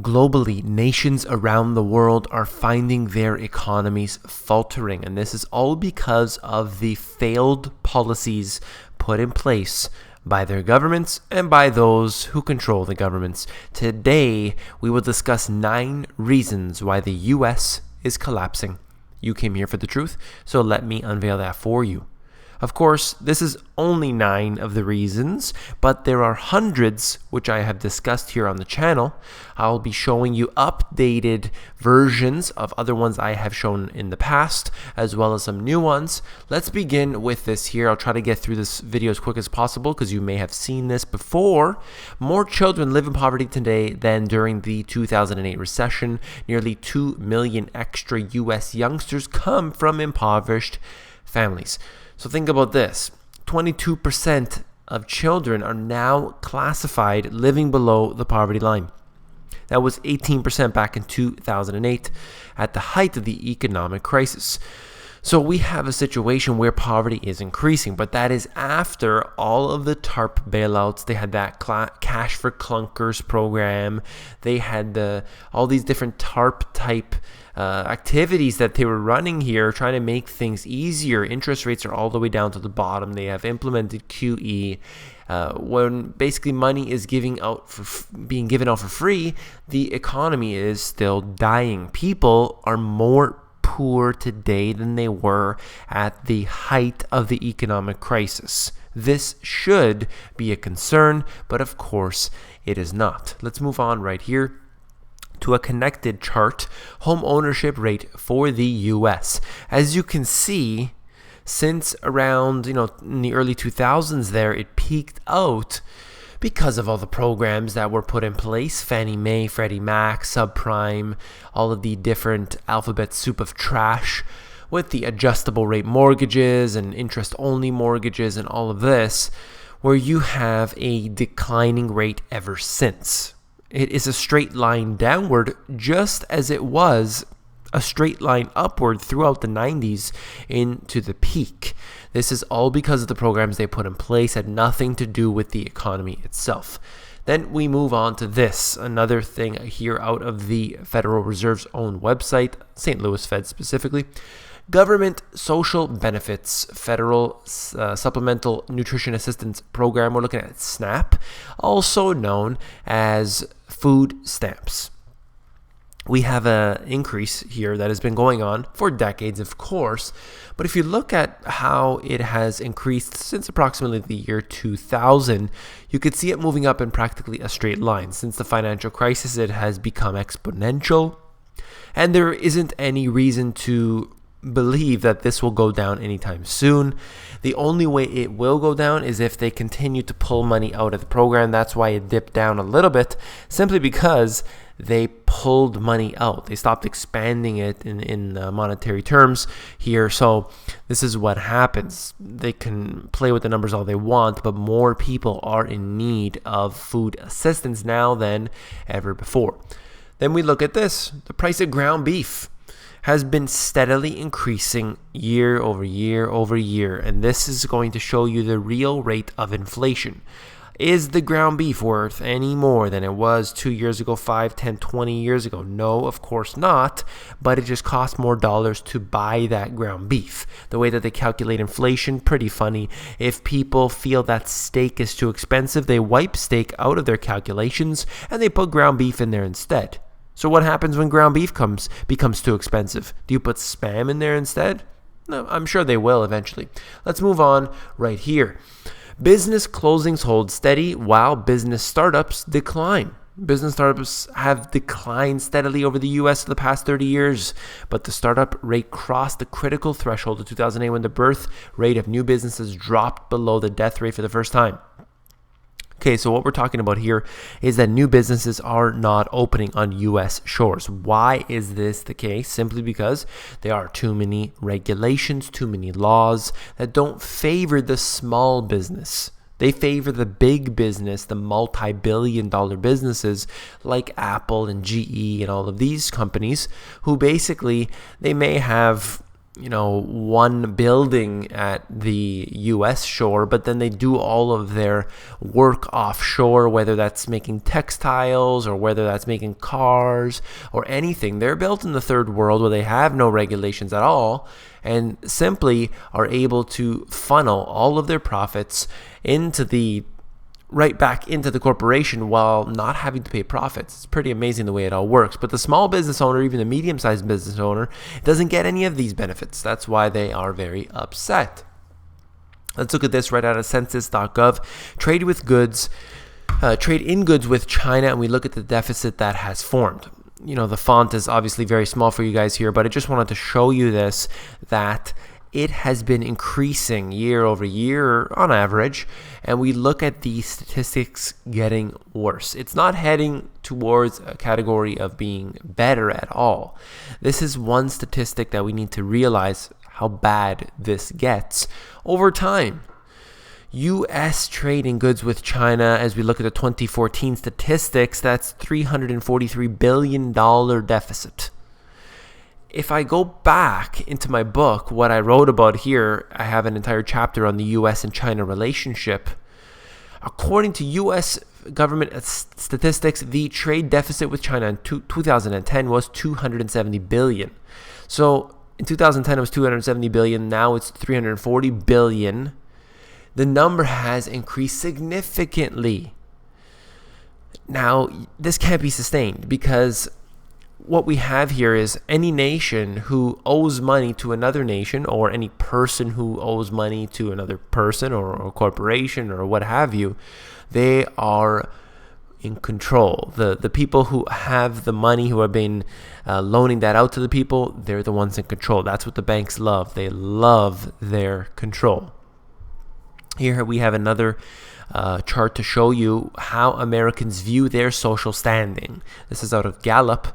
Globally, nations around the world are finding their economies faltering, and this is all because of the failed policies put in place by their governments and by those who control the governments. Today, we will discuss 9 reasons why the U.S. is collapsing. You came here for the truth, so let me unveil that for you. Of course, this is only 9 of the reasons, but there are hundreds which I have discussed here on the channel. I'll be showing you updated versions of other ones I have shown in the past, as well as some new ones. Let's begin with this here. I'll try to get through this video as quick as possible because you may have seen this before. More children live in poverty today than during the 2008 recession. Nearly 2 million extra U.S. youngsters come from impoverished families. So think about this. 22% of children are now classified living below the poverty line. That was 18% back in 2008 at the height of the economic crisis. So we have a situation where poverty is increasing, but that is after all of the TARP bailouts. They had that cash for clunkers program. They had all these different TARP type activities that they were running here, trying to make things easier. Interest rates are all the way down to the bottom. They have implemented QE. When basically money is being given out for free, the economy is still dying. People are more poor today than they were at the height of the economic crisis. This should be a concern, but of course it is not. Let's move on right here to a connected chart, home ownership rate for the U.S. As you can see, since around, in the early 2000s there, it peaked out because of all the programs that were put in place, Fannie Mae, Freddie Mac, subprime, all of the different alphabet soup of trash with the adjustable rate mortgages and interest-only mortgages and all of this, where you have a declining rate ever since. It is a straight line downward, just as it was a straight line upward throughout the 90s into the peak. This is all because of the programs they put in place, had nothing to do with the economy itself. Then we move on to this, another thing here out of the Federal Reserve's own website, St. Louis Fed specifically. Government social benefits, federal supplemental nutrition assistance program. We're looking at SNAP, also known as food stamps. We have an increase here that has been going on for decades, of course, but if you look at how it has increased since approximately the year 2000, you could see it moving up in practically a straight line. Since the financial crisis, it has become exponential, and there isn't any reason to believe that this will go down anytime soon. The only way it will go down is if they continue to pull money out of the program. That's why it dipped down a little bit, simply because they pulled money out. They stopped expanding it in monetary terms here. So this is what happens. They can play with the numbers all they want, but more people are in need of food assistance now than ever before. Then we look at this. The price of ground beef has been steadily increasing year over year over year, and this is going to show you the real rate of inflation. Is the ground beef worth any more than it was 2 years ago, 5, 10, 20 years ago? No, of course not, but it just costs more dollars to buy that ground beef. The way that they calculate inflation, pretty funny. If people feel that steak is too expensive, they wipe steak out of their calculations and they put ground beef in there instead. So what happens when ground beef becomes too expensive? Do you put Spam in there instead? No, I'm sure they will eventually. Let's move on right here. Business closings hold steady while business startups decline. Business startups have declined steadily over the U.S. for the past 30 years, but the startup rate crossed the critical threshold of 2008 when the birth rate of new businesses dropped below the death rate for the first time. Okay, so what we're talking about here is that new businesses are not opening on U.S. shores. Why is this the case? Simply because there are too many regulations, too many laws that don't favor the small business. They favor the big business, the multi-billion-dollar businesses like Apple and GE and all of these companies who basically, they may have one building at the U.S. shore, but then they do all of their work offshore, whether that's making textiles or whether that's making cars or anything. They're built in the third world where they have no regulations at all and simply are able to funnel all of their profits right back into the corporation while not having to pay profits. It's pretty amazing the way it all works. But the small business owner, even the medium-sized business owner, doesn't get any of these benefits. That's why they are very upset. Let's look at this right out of census.gov. Trade in goods with China, and we look at the deficit that has formed. The font is obviously very small for you guys here, but I just wanted to show you this, that it has been increasing year over year on average, and we look at the statistics getting worse. It's not heading towards a category of being better at all. This is one statistic that we need to realize how bad this gets over time. U.S. trade in goods with China, as we look at the 2014 statistics, that's $343 billion deficit. If I go back into my book, what I wrote about here, I have an entire chapter on the U.S. and China relationship. According to U.S. government statistics, the trade deficit with China in 2010 was $270 billion. So in 2010, it was $270 billion. Now it's $340 billion. The number has increased significantly. Now, this can't be sustained because what we have here is any nation who owes money to another nation, or any person who owes money to another person or a corporation or what have you, they are in control. The people who have the money, who have been loaning that out to the people, they're the ones in control. That's what the banks love. They love their control. Here we have another chart to show you how Americans view their social standing. This is out of Gallup,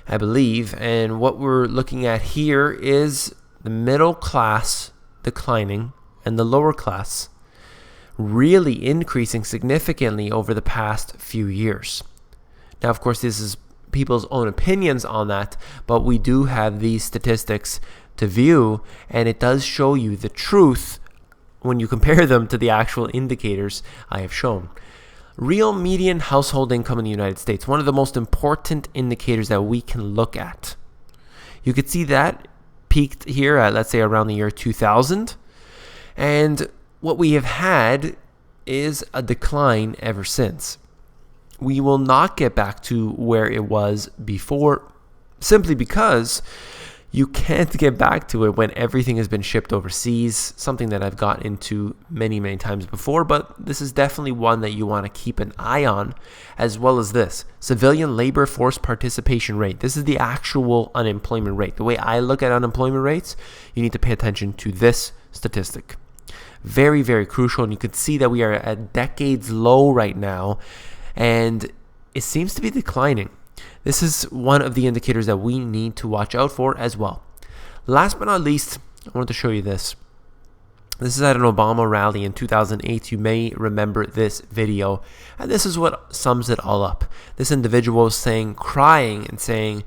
I believe, and what we're looking at here is the middle class declining and the lower class really increasing significantly over the past few years. Now, of course, this is people's own opinions on that, but we do have these statistics to view, and it does show you the truth when you compare them to the actual indicators I have shown. Real median household income in the United States, one of the most important indicators that we can look at. You could see that peaked here at, let's say, around the year 2000. And what we have had is a decline ever since. We will not get back to where it was before, simply because you can't get back to it when everything has been shipped overseas, something that I've got into many, many times before, but this is definitely one that you want to keep an eye on, as well as this. Civilian labor force participation rate. This is the actual unemployment rate. The way I look at unemployment rates, you need to pay attention to this statistic. Very, very crucial, and you can see that we are at decades low right now, and it seems to be declining. This is one of the indicators that we need to watch out for as well. Last but not least, I wanted to show you this. This is at an Obama rally in 2008. You may remember this video. And this is what sums it all up. This individual was crying and saying,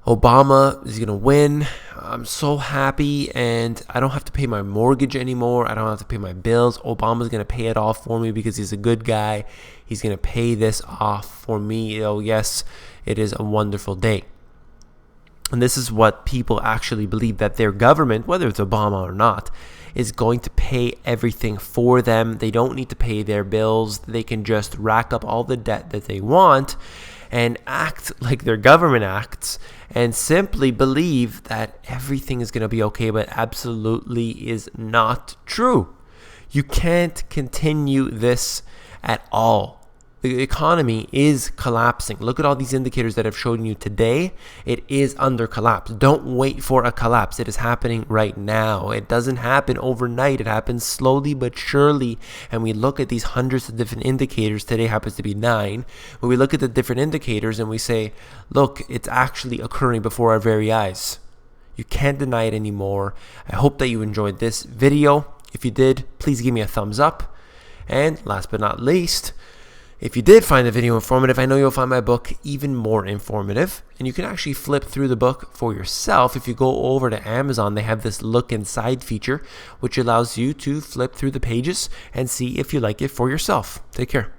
Obama is going to win. I'm so happy, and I don't have to pay my mortgage anymore. I don't have to pay my bills. Obama's going to pay it off for me because he's a good guy. He's going to pay this off for me. Oh, yes, it is a wonderful day. And this is what people actually believe, that their government, whether it's Obama or not, is going to pay everything for them. They don't need to pay their bills. They can just rack up all the debt that they want and act like their government acts and simply believe that everything is going to be okay, but absolutely is not true. You can't continue this at all. The economy is collapsing. Look at all these indicators that I've shown you today. It is under collapse. Don't wait for a collapse. It is happening right now. It doesn't happen overnight. It happens slowly but surely. And we look at these hundreds of different indicators. Today happens to be 9. But we look at the different indicators and we say, look, it's actually occurring before our very eyes. You can't deny it anymore. I hope that you enjoyed this video. If you did, please give me a thumbs up. And last but not least, If you did find the video informative, I know you'll find my book even more informative. And you can actually flip through the book for yourself. If you go over to Amazon, they have this look inside feature, which allows you to flip through the pages and see if you like it for yourself. Take care.